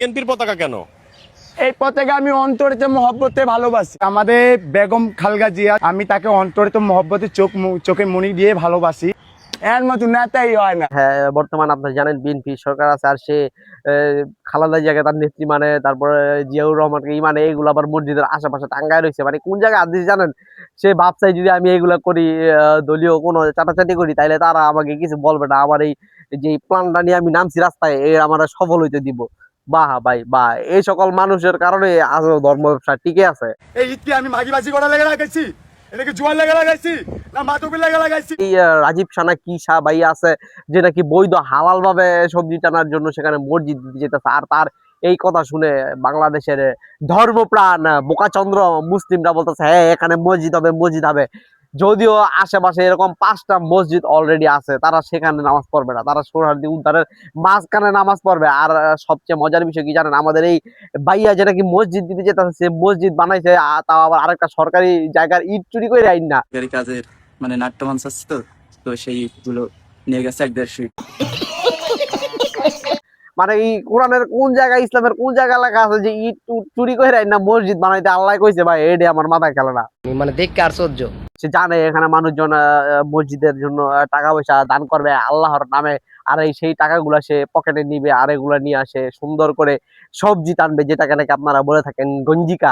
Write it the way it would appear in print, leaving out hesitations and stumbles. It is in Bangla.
বিএনপির পতাকা কেন? এই পতাকা আমি অন্তরিত মহব্বতে ভালোবাসি। আমাদের বেগম খালেদা জিয়া, আমি তাকে অন্তরিত মহব্বতে চোখে মনি দিয়ে ভালোবাসি। এর মতো নেতাই হয় না। হ্যাঁ, বর্তমান আপনারা জানেন বিএনপি সরকার আছে, আর সে খালেদা জিয়াকে তার নেত্রী মানে, তারপরে জিয়াউর রহমানকে মানে এইগুলো আবার মসজিদের আশেপাশে টাঙ্গায় রয়েছে। মানে কোন জায়গায় আদিস জানেন, সে ভাবছে যদি আমি এইগুলা করি, দলীয় কোনো চাটাচাটি করি, তাইলে তারা আমাকে কিছু বলবে না। আমার এই যে প্ল্যানটা নিয়ে আমি নামছি রাস্তায়, আমার সফল হইতে দিব। বাহ ভাই বাহ, এই সকল মানুষের কারণে আজ ধর্ম ব্যবসা টিকে আছে। এই ঈদ কি আমি মাগিবাজি করা লেগে লাগাইছি? এটা কি জুয়ার লেগে লাগাইছি না মাদকের লেগে লাগাইছি? এই রাজীব সানা কি শাহ ভাই আছে, যে নাকি বৈধ হালাল ভাবে সবজি টানার জন্য সেখানে মসজিদ দিতে যেতেছে, আর তার এই কথা শুনে বাংলাদেশের ধর্মপ্রাণ বোকাচন্দ্র মুসলিমরা বলতেছে হ্যাঁ এখানে মসজিদ হবে, মসজিদ হবে। যদিও আশেপাশে এরকম 5টা মসজিদ অলরেডি আছে, তারা সেখানে নামাজ পড়বে না, তারা সোহরাওয়ার্দী উদ্যানের মাঝখানে নামাজ পড়বে। আর সবচেয়ে মজার বিষয় কি জানেন, আমাদের এই ভাইয়া যেটা কি মসজিদ দিতে যেতেছে, সে মসজিদ বানাইছে তাও আবার আরেকটা সরকারি জায়গার ইট চুরি করে আইন না। কাজের মানে নাট্যমঞ্চ আছে, তো তো সেই গুলো নিয়ে গেছে 1-1.5 ফিট। মানে এই কোরআনের কোন জায়গায়, ইসলামের কোন জায়গায় লেখা আছে যে ইট চুরি করে আইন না মসজিদ বানাইতে? আল্লাহ কইছে ভাই, এটা আমার মাথায় খেলে না। মানে দেখতে আশ্চর্য। সে জানে এখানে মানুষজন মসজিদের জন্য টাকা পয়সা দান করবে আল্লাহর নামে, আর এই সেই টাকাগুলা সে পকেটে নিবে, আর এগুলা নিয়ে আসে সুন্দর করে সবজি টানবে, যেটাকে নাকি আপনারা বলে থাকেন গঞ্জিকা।